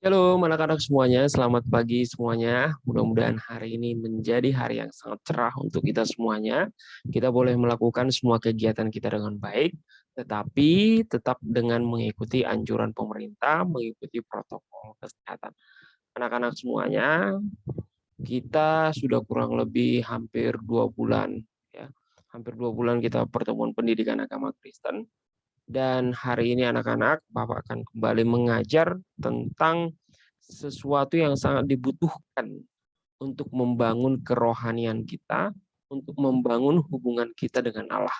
Halo anak-anak semuanya, selamat pagi semuanya. Mudah-mudahan hari ini menjadi hari yang sangat cerah untuk kita semuanya. Kita boleh melakukan semua kegiatan kita dengan baik, tetapi tetap dengan mengikuti anjuran pemerintah, mengikuti protokol kesehatan. Anak-anak semuanya, kita sudah kurang lebih hampir 2 bulan, ya. Hampir 2 bulan kita pertemuan pendidikan agama Kristen. Dan hari ini anak-anak, Bapak akan kembali mengajar tentang sesuatu yang sangat dibutuhkan untuk membangun kerohanian kita, untuk membangun hubungan kita dengan Allah.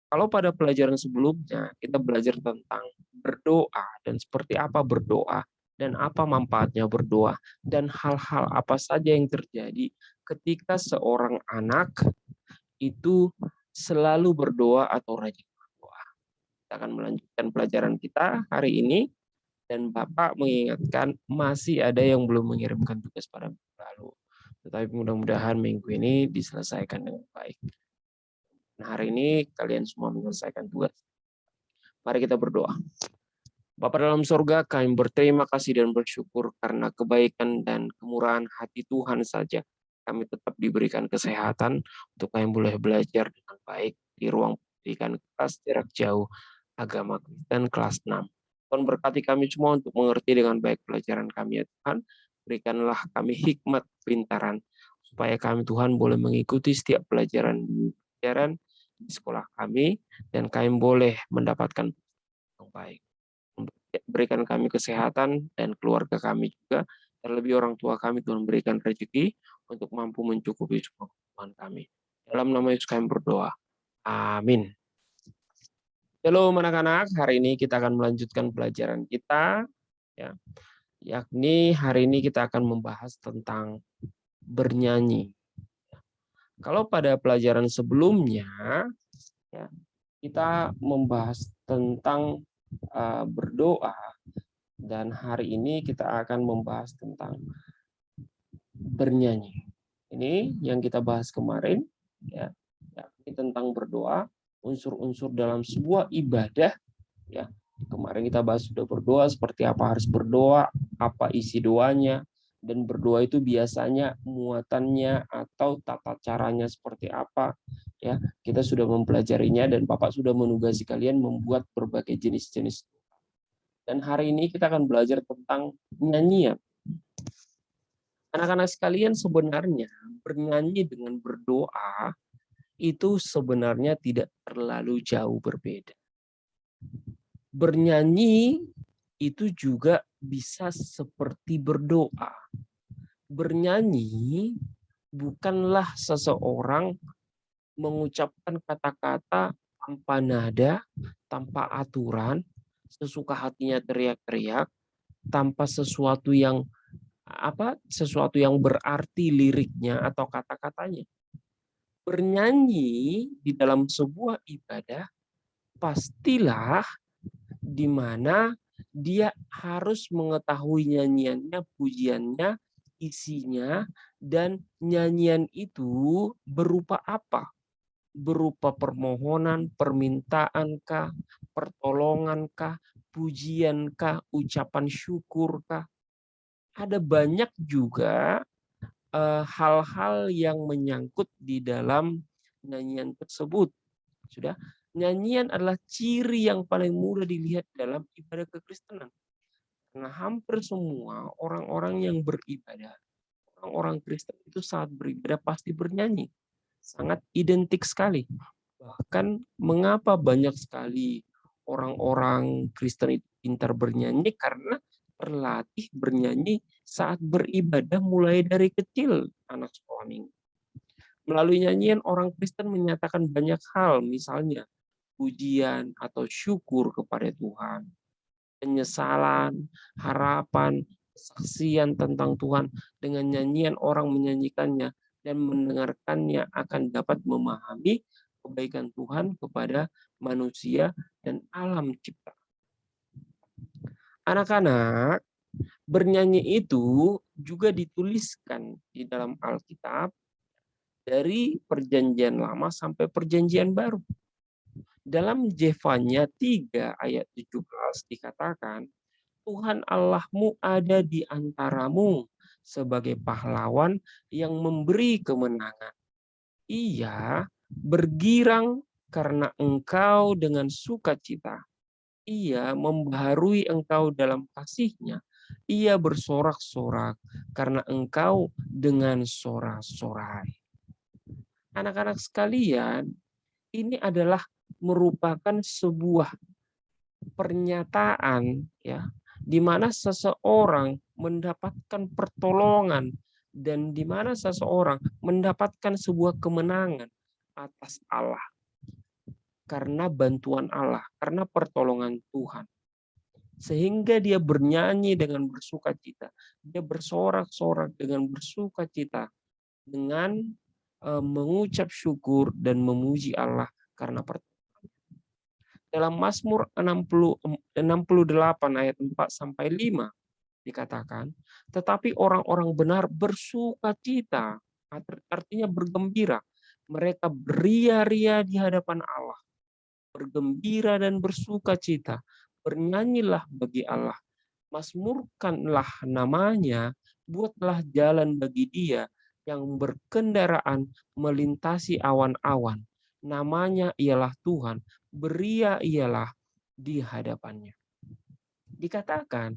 Kalau pada pelajaran sebelumnya kita belajar tentang berdoa dan seperti apa berdoa dan apa manfaatnya berdoa dan hal-hal apa saja yang terjadi ketika seorang anak itu selalu berdoa atau rajin berdoa. Kita akan melanjutkan pelajaran kita hari ini dan Bapak mengingatkan masih ada yang belum mengirimkan tugas pada minggu lalu. Tetapi mudah-mudahan minggu ini diselesaikan dengan baik. Nah, hari ini kalian semua menyelesaikan tugas. Mari kita berdoa. Bapa dalam surga, kami berterima kasih dan bersyukur karena kebaikan dan kemurahan hati Tuhan saja. Kami tetap diberikan kesehatan untuk kami boleh belajar dengan baik di ruang pendidikan kelas jarak jauh agama Kristen kelas 6. Tuhan berkati kami semua untuk mengerti dengan baik pelajaran kami ya Tuhan. Berikanlah kami hikmat pintaran supaya kami Tuhan boleh mengikuti setiap pelajaran di sekolah kami dan kami boleh mendapatkan yang baik. Berikan kami kesehatan dan keluarga kami juga, terlebih orang tua kami Tuhan berikan rezeki untuk mampu mencukupi semua kebutuhan kami. Dalam nama Yesus kami berdoa. Amin. Halo anak-anak, hari ini kita akan melanjutkan pelajaran kita, ya, yakni hari ini kita akan membahas tentang bernyanyi. Kalau pada pelajaran sebelumnya, ya, kita membahas tentang berdoa. Dan hari ini kita akan membahas tentang bernyanyi. Ini yang kita bahas kemarin, ya, yakni tentang berdoa, unsur-unsur dalam sebuah ibadah. Ya, kemarin kita bahas sudah berdoa, seperti apa harus berdoa, apa isi doanya, dan berdoa itu biasanya muatannya atau tata caranya seperti apa. Ya, kita sudah mempelajarinya dan Bapak sudah menugasi kalian membuat berbagai jenis-jenis. Dan hari ini kita akan belajar tentang nyanyian. Anak-anak sekalian, sebenarnya bernyanyi dengan berdoa itu sebenarnya tidak terlalu jauh berbeda. Bernyanyi itu juga bisa seperti berdoa. Bernyanyi bukanlah seseorang mengucapkan kata-kata tanpa nada, tanpa aturan, sesuka hatinya teriak-teriak, tanpa sesuatu yang berarti liriknya atau kata-katanya. Bernyanyi di dalam sebuah ibadah pastilah di mana dia harus mengetahui nyanyiannya, pujiannya, isinya, dan nyanyian itu berupa apa? Berupa permohonan, permintaankah, pertolongankah, pujiankah, ucapan syukurkah? Ada banyak juga hal-hal yang menyangkut di dalam nyanyian tersebut. Sudah, nyanyian adalah ciri yang paling mudah dilihat dalam ibadah kekristenan. Karena hampir semua orang-orang yang beribadah, orang-orang Kristen itu saat beribadah pasti bernyanyi. Sangat identik sekali. Bahkan mengapa banyak sekali orang-orang Kristen itu pintar bernyanyi karena terlatih bernyanyi saat beribadah mulai dari kecil anak sekolah minggu. Melalui nyanyian orang Kristen menyatakan banyak hal, misalnya pujian atau syukur kepada Tuhan, penyesalan, harapan, kesaksian tentang Tuhan. Dengan nyanyian orang menyanyikannya dan mendengarkannya akan dapat memahami kebaikan Tuhan kepada manusia dan alam cipta. Anak-anak, bernyanyi itu juga dituliskan di dalam Alkitab dari Perjanjian Lama sampai Perjanjian Baru. Dalam Zefanya 3 ayat 17 dikatakan, Tuhan Allahmu ada di antaramu sebagai pahlawan yang memberi kemenangan. Ia bergirang karena engkau dengan sukacita. Ia membaharui engkau dalam kasih-Nya. Ia bersorak-sorak karena engkau dengan sorak-sorai. Anak-anak sekalian, ini adalah merupakan sebuah pernyataan ya, di mana seseorang mendapatkan pertolongan dan di mana seseorang mendapatkan sebuah kemenangan atas Allah karena bantuan Allah, karena pertolongan Tuhan. Sehingga dia bernyanyi dengan bersukacita, dia bersorak-sorak dengan bersukacita, dengan mengucap syukur dan memuji Allah karena pertolongan. Dalam Mazmur 68 ayat 4 sampai 5 dikatakan, tetapi orang-orang benar bersukacita, artinya bergembira. Mereka beria-ria di hadapan Allah, bergembira dan bersukacita. Bernyanyilah bagi Allah, mazmurkanlah namanya, buatlah jalan bagi Dia yang berkendaraan melintasi awan-awan. Namanya ialah Tuhan, beria ialah di hadapannya. Dikatakan,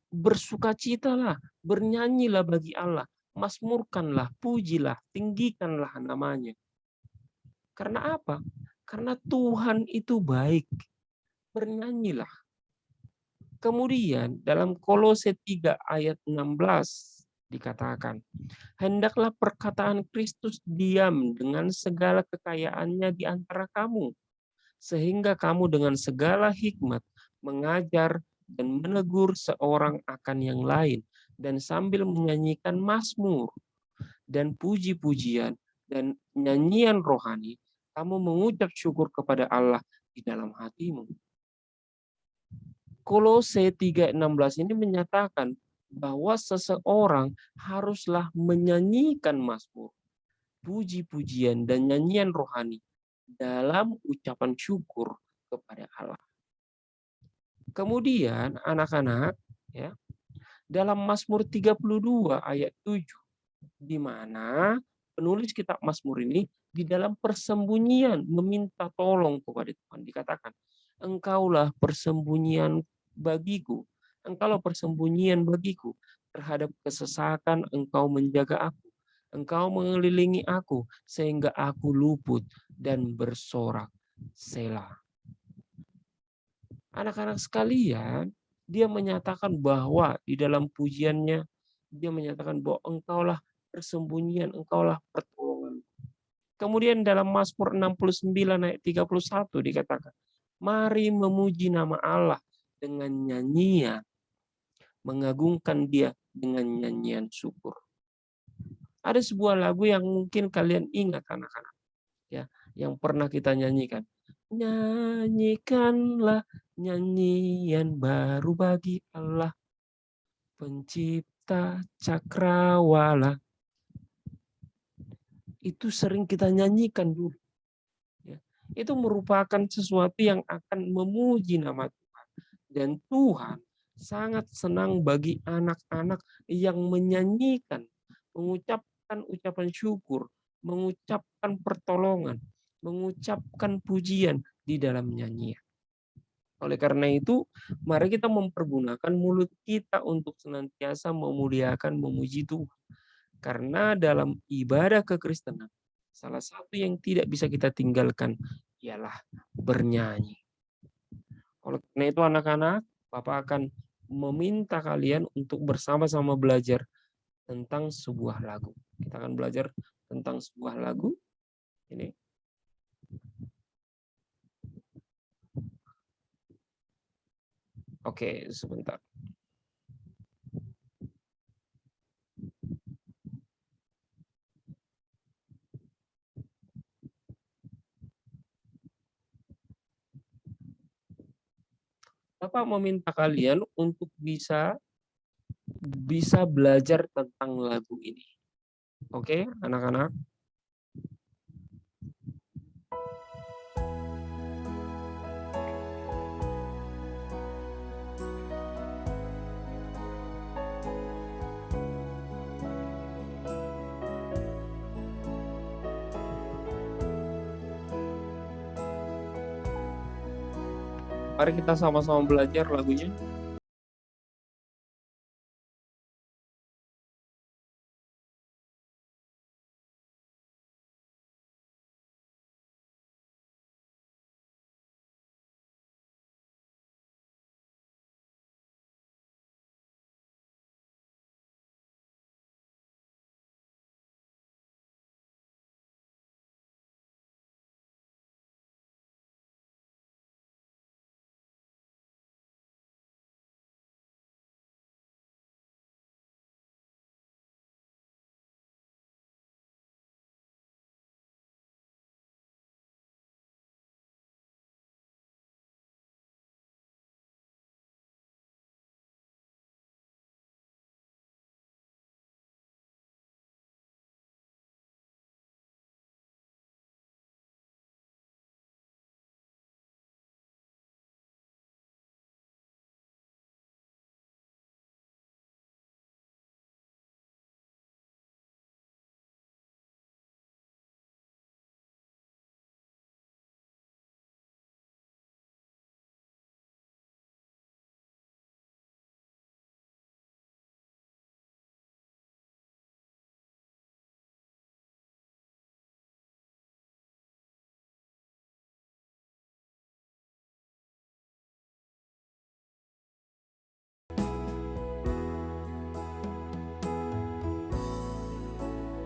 bersukacitalah, bernyanyilah bagi Allah, mazmurkanlah, pujilah, tinggikanlah namanya. Karena apa? Karena Tuhan itu baik. Bernyanyilah. Kemudian dalam Kolose 3 ayat 16 dikatakan, hendaklah perkataan Kristus diam dengan segala kekayaannya di antara kamu, sehingga kamu dengan segala hikmat mengajar dan menegur seorang akan yang lain, dan sambil menyanyikan mazmur dan puji-pujian dan nyanyian rohani, kamu mengucap syukur kepada Allah di dalam hatimu. Kolose 3:16 ini menyatakan bahwa seseorang haruslah menyanyikan mazmur, puji-pujian dan nyanyian rohani dalam ucapan syukur kepada Allah. Kemudian anak-anak ya, dalam Mazmur 32 ayat 7 di mana penulis kitab Mazmur ini di dalam persembunyian meminta tolong kepada Tuhan, dikatakan, engkaulah persembunyian bagiku, engkaulah persembunyian bagiku, terhadap kesesakan engkau menjaga aku, engkau mengelilingi aku sehingga aku luput dan bersorak Selah. Anak-anak sekalian, dia menyatakan bahwa di dalam pujiannya dia menyatakan bahwa engkaulah persembunyian, engkaulah pertolongan. Kemudian dalam Mazmur 69 ayat 31 dikatakan, mari memuji nama Allah dengan nyanyian, mengagungkan Dia dengan nyanyian syukur. Ada sebuah lagu yang mungkin kalian ingat anak-anak, ya, yang pernah kita nyanyikan. Nyanyikanlah nyanyian baru bagi Allah, pencipta cakrawala. Itu sering kita nyanyikan dulu. Ya. Itu merupakan sesuatu yang akan memuji nama Tuhan. Dan Tuhan sangat senang bagi anak-anak yang menyanyikan, mengucapkan ucapan syukur, mengucapkan pertolongan, mengucapkan pujian di dalam nyanyian. Oleh karena itu, mari kita mempergunakan mulut kita untuk senantiasa memuliakan, memuji Tuhan. Karena dalam ibadah kekristenan, salah satu yang tidak bisa kita tinggalkan ialah bernyanyi. Oleh karena itu anak-anak, Bapak akan meminta kalian untuk bersama-sama belajar tentang sebuah lagu. Kita akan belajar tentang sebuah lagu. Ini. Oke, sebentar. Bapak meminta kalian untuk bisa belajar tentang lagu ini. Oke, anak-anak? Mari kita sama-sama belajar lagunya.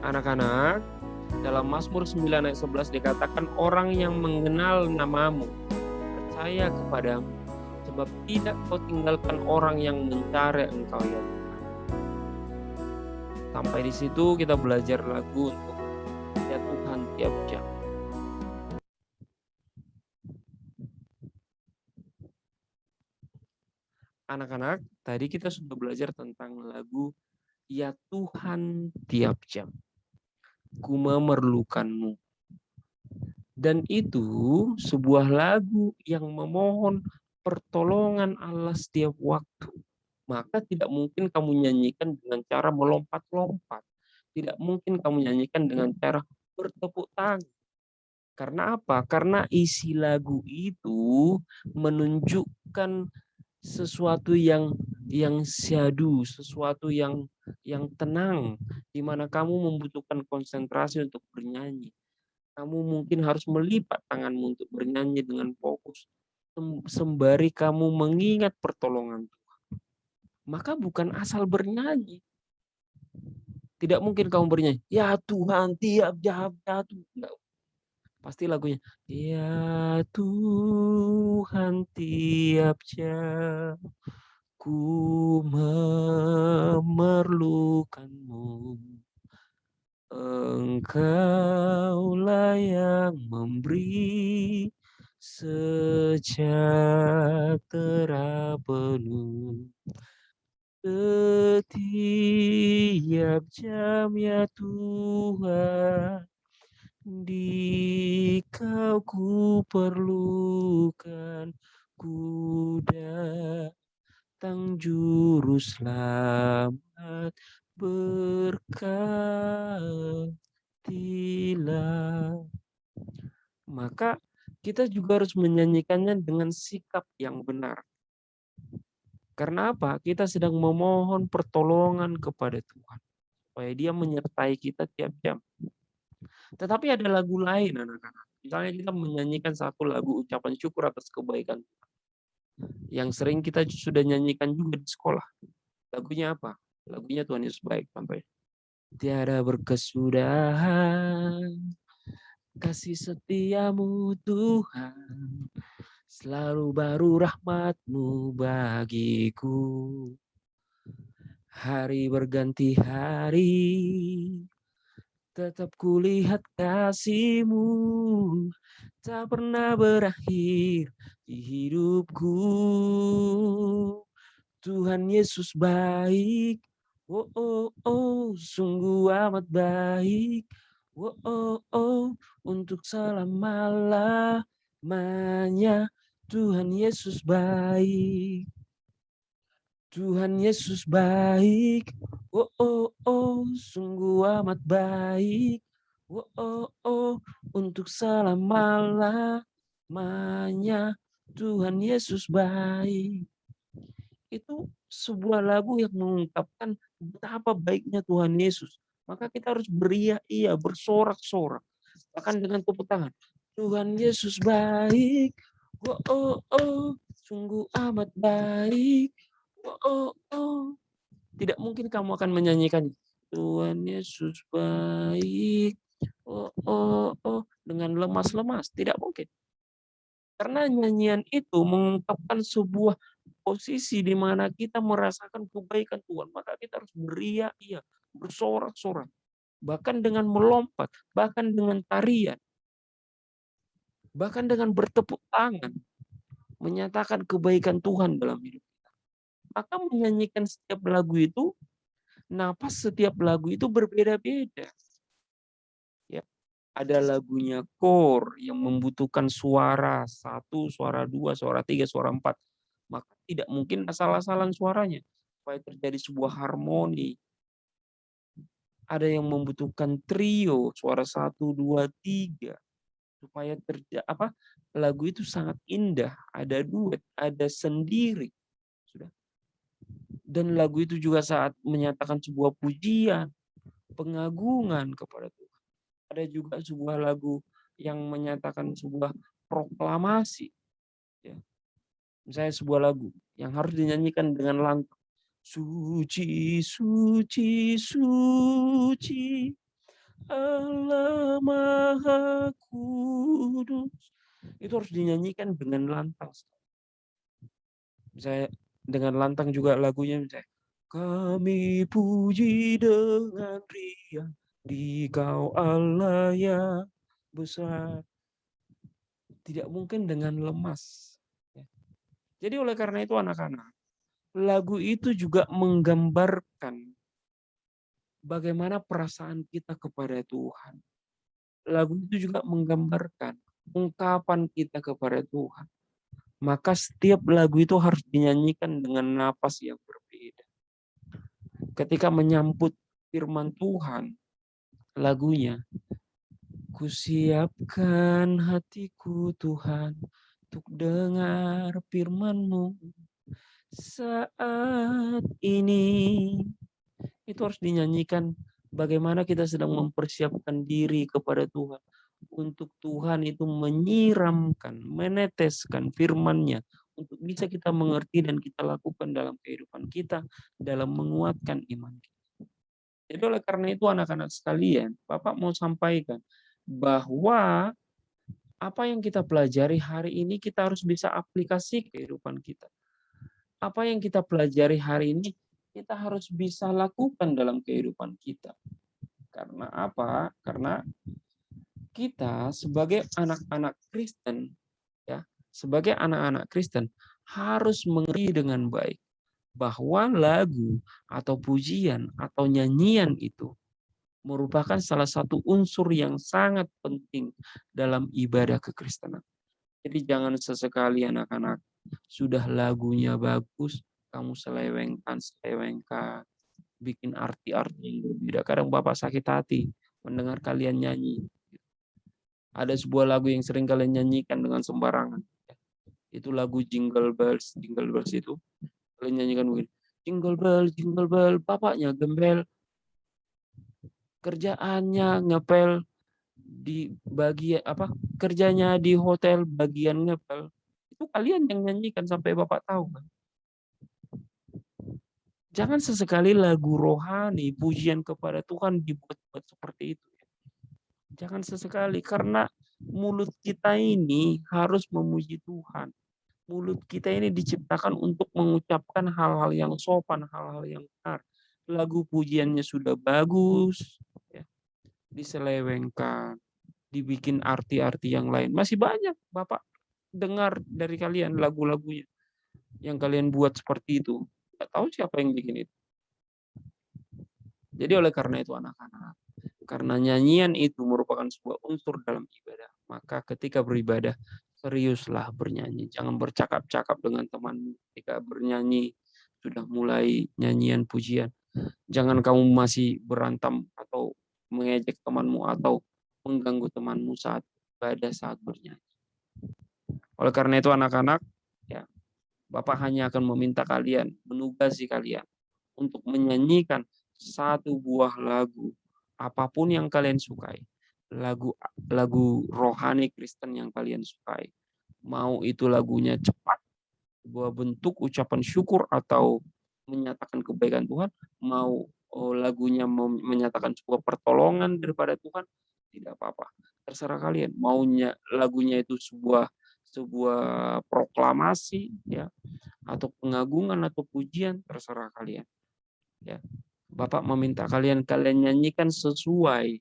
Anak-anak, dalam Mazmur 9 ayat 11 dikatakan orang yang mengenal namamu percaya kepadamu, sebab tidak kau tinggalkan orang yang mencari engkau ya Tuhan. Sampai di situ kita belajar lagu untuk ya Tuhan tiap jam. Anak-anak, tadi kita sudah belajar tentang lagu ya Tuhan tiap jam. Ku memerlukanmu. Dan itu sebuah lagu yang memohon pertolongan Allah setiap waktu. Maka tidak mungkin kamu nyanyikan dengan cara melompat-lompat. Tidak mungkin kamu nyanyikan dengan cara bertepuk tangan. Karena apa? Karena isi lagu itu menunjukkan sesuatu yang syadu, sesuatu yang tenang, di mana kamu membutuhkan konsentrasi untuk bernyanyi. Kamu mungkin harus melipat tanganmu untuk bernyanyi dengan fokus, sembari kamu mengingat pertolongan Tuhan. Maka bukan asal bernyanyi. Tidak mungkin kamu bernyanyi, ya Tuhan tiap jam, ya Tuhan. Pasti lagunya, ya Tuhan tiap jam, ku memerlukanmu. Engkaulah yang memberi sejahtera penuh setiap jam ya Tuhan. Di Kau ku perlukan, ku datang juru selamat, berkatilah. Maka kita juga harus menyanyikannya dengan sikap yang benar. Karena apa? Kita sedang memohon pertolongan kepada Tuhan, supaya Dia menyertai kita tiap jam. Tetapi ada lagu lain, anak-anak. Misalnya kita menyanyikan satu lagu ucapan syukur atas kebaikan Tuhan, yang sering kita sudah nyanyikan juga di sekolah. Lagunya apa? Lagunya Tuhan Yesus baik. Sampai tiada berkesudahan kasih setiamu Tuhan, selalu baru rahmat-Mu bagiku. Hari berganti hari, tetap kulihat kasih-Mu, tak pernah berakhir di hidupku. Tuhan Yesus baik, oh oh oh, sungguh amat baik, oh oh oh, untuk selama-lamanya. Tuhan Yesus baik. Tuhan Yesus baik, oh oh oh, sungguh amat baik, oh oh oh, untuk selama-lamanya. Tuhan Yesus baik. Itu sebuah lagu yang mengungkapkan betapa baiknya Tuhan Yesus. Maka kita harus beria, iya, bersorak-sorak. Bahkan dengan tepuk tangan. Tuhan Yesus baik. Oh, oh, oh. Sungguh amat baik. Oh, oh, oh. Tidak mungkin kamu akan menyanyikan Tuhan Yesus baik. Oh, oh, oh. Dengan lemas-lemas. Tidak mungkin. Karena nyanyian itu mengungkapkan sebuah posisi di mana kita merasakan kebaikan Tuhan. Maka kita harus beria, iya, bersorak-sorak. Bahkan dengan melompat, bahkan dengan tarian, bahkan dengan bertepuk tangan, menyatakan kebaikan Tuhan dalam hidup kita. Maka menyanyikan setiap lagu itu, napas setiap lagu itu berbeda-beda. Ya, ada lagunya core yang membutuhkan suara 1, suara 2, suara 3, suara 4. Maka tidak mungkin asal-asalan suaranya supaya terjadi sebuah harmoni. Ada yang membutuhkan trio, suara 1, 2, 3 supaya lagu itu sangat indah, ada duet, ada sendiri. Sudah. Dan lagu itu juga saat menyatakan sebuah pujian, pengagungan kepada Tuhan. Ada juga sebuah lagu yang menyatakan sebuah proklamasi. Ya. Misalnya sebuah lagu yang harus dinyanyikan dengan lantang. Suci, suci, suci, Allah Maha Kudus. Itu harus dinyanyikan dengan lantang. Misalnya dengan lantang juga lagunya misalnya. Kami puji dengan riang di Kau Allah yang besar. Tidak mungkin dengan lemas. Jadi oleh karena itu anak-anak, lagu itu juga menggambarkan bagaimana perasaan kita kepada Tuhan. Lagu itu juga menggambarkan ungkapan kita kepada Tuhan. Maka setiap lagu itu harus dinyanyikan dengan napas yang berbeda. Ketika menyambut firman Tuhan, lagunya, kusiapkan hatiku Tuhan untuk dengar firman-Mu saat ini. Itu harus dinyanyikan bagaimana kita sedang mempersiapkan diri kepada Tuhan. Untuk Tuhan itu menyiramkan, meneteskan firman-Nya untuk bisa kita mengerti dan kita lakukan dalam kehidupan kita, dalam menguatkan iman kita. Jadi oleh karena itu anak-anak sekalian, Bapak mau sampaikan bahwa apa yang kita pelajari hari ini kita harus bisa aplikasi kehidupan kita. Apa yang kita pelajari hari ini kita harus bisa lakukan dalam kehidupan kita. Karena apa? Karena kita sebagai anak-anak Kristen, ya, sebagai anak-anak Kristen harus mengerti dengan baik bahwa lagu atau pujian atau nyanyian itu merupakan salah satu unsur yang sangat penting dalam ibadah kekristenan. Jadi jangan sesekali anak-anak sudah lagunya bagus, kamu selewengkan, bikin arti-arti yang berbeda. Kadang Bapak sakit hati mendengar kalian nyanyi. Ada sebuah lagu yang sering kalian nyanyikan dengan sembarangan. Itu lagu Jingle Bells. Jingle Bells itu kalian nyanyikan begini. Jingle bell, bapaknya gembel. Kerjaannya ngepel di bagian kerjanya di hotel bagian ngepel. Itu kalian yang nyanyikan sampai Bapak tahu kan? Jangan sesekali lagu rohani, pujian kepada Tuhan dibuat seperti itu. Jangan sesekali, karena mulut kita ini harus memuji Tuhan. Mulut kita ini diciptakan untuk mengucapkan hal-hal yang sopan, hal-hal yang benar. Lagu pujiannya sudah bagus, ya, diselewengkan, dibikin arti-arti yang lain. Masih banyak Bapak dengar dari kalian lagu-lagunya yang kalian buat seperti itu. Nggak tahu siapa yang bikin itu. Jadi oleh karena itu anak-anak, karena nyanyian itu merupakan sebuah unsur dalam ibadah, maka ketika beribadah, seriuslah bernyanyi. Jangan bercakap-cakap dengan temanmu. Ketika bernyanyi, sudah mulai nyanyian pujian. Jangan kamu masih berantam atau mengejek temanmu atau mengganggu temanmu saat ibadah, saat bernyanyi. Oleh karena itu anak-anak, ya, Bapak hanya akan meminta kalian, menugasi kalian untuk menyanyikan satu buah lagu, apapun yang kalian sukai. Lagu lagu rohani Kristen yang kalian sukai. Mau itu lagunya cepat, sebuah bentuk ucapan syukur atau menyatakan kebaikan Tuhan, mau lagunya menyatakan sebuah pertolongan daripada Tuhan, tidak apa-apa. Terserah kalian. Maunya lagunya itu sebuah sebuah proklamasi, ya, atau pengagungan atau pujian, terserah kalian. Ya. Bapak meminta kalian nyanyikan sesuai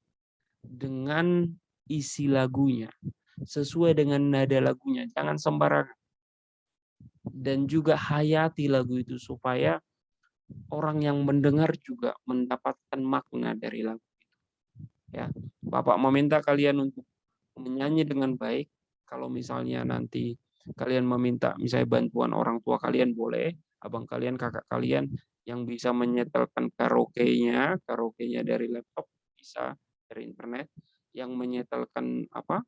dengan isi lagunya, sesuai dengan nada lagunya, jangan sembarangan. Dan juga hayati lagu itu supaya orang yang mendengar juga mendapatkan makna dari lagu itu. Ya, Bapak meminta kalian untuk menyanyi dengan baik. Kalau misalnya nanti kalian meminta misalnya bantuan orang tua kalian, boleh, abang kalian, kakak kalian yang bisa menyetelkan karaoke-nya dari laptop, bisa dari internet, yang menyetelkan apa?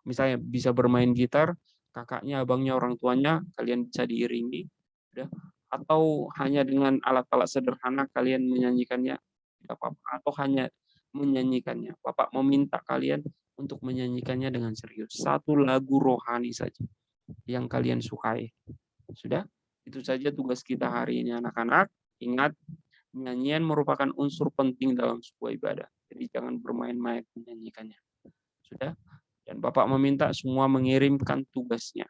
Misalnya bisa bermain gitar, kakaknya, abangnya, orang tuanya, kalian bisa diiringi, ya. Atau hanya dengan alat-alat sederhana kalian menyanyikannya, tidak apa-apa. Atau hanya menyanyikannya. Bapak meminta kalian untuk menyanyikannya dengan serius. Satu lagu rohani saja yang kalian sukai. Sudah? Itu saja tugas kita hari ini anak-anak. Ingat, nyanyian merupakan unsur penting dalam sebuah ibadah. Jadi jangan bermain-main menyanyikannya. Sudah? Dan Bapak meminta semua mengirimkan tugasnya.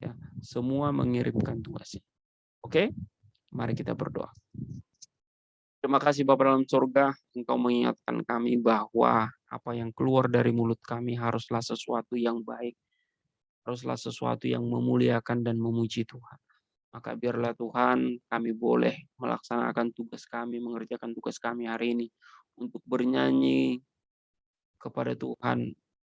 Ya, semua mengirimkan tugasnya. Oke? Mari kita berdoa. Terima kasih Bapa dalam surga, Engkau mengingatkan kami bahwa apa yang keluar dari mulut kami haruslah sesuatu yang baik, haruslah sesuatu yang memuliakan dan memuji Tuhan. Maka biarlah Tuhan kami boleh melaksanakan tugas kami, mengerjakan tugas kami hari ini untuk bernyanyi kepada Tuhan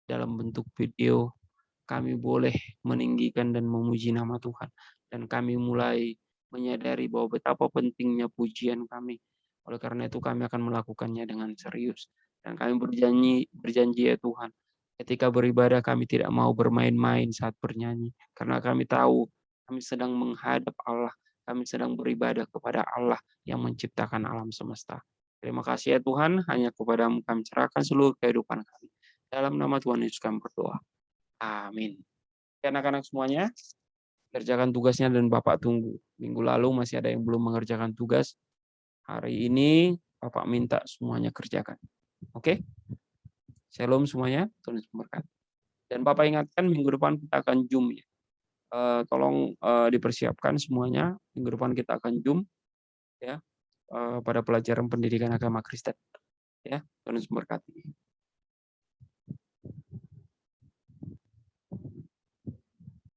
dalam bentuk video. Kami boleh meninggikan dan memuji nama Tuhan. Dan kami mulai menyadari bahwa betapa pentingnya pujian kami. Oleh karena itu kami akan melakukannya dengan serius. Dan kami berjanji ya Tuhan, ketika beribadah kami tidak mau bermain-main saat bernyanyi. Karena kami tahu kami sedang menghadap Allah. Kami sedang beribadah kepada Allah yang menciptakan alam semesta. Terima kasih ya Tuhan, hanya kepadamu kami serahkan seluruh kehidupan kami. Dalam nama Tuhan Yesus kami berdoa. Amin. Anak-anak semuanya, kerjakan tugasnya dan Bapak tunggu. Minggu lalu masih ada yang belum mengerjakan tugas. Hari ini Bapak minta semuanya kerjakan. Oke? Shalom semuanya, Tuhan Yesus memberkati. Dan Bapak ingatkan minggu depan kita akan Zoom ya. Tolong dipersiapkan semuanya. Minggu depan kita akan Zoom ya pada pelajaran pendidikan agama Kristen. Ya, Tuhan Yesus memberkati.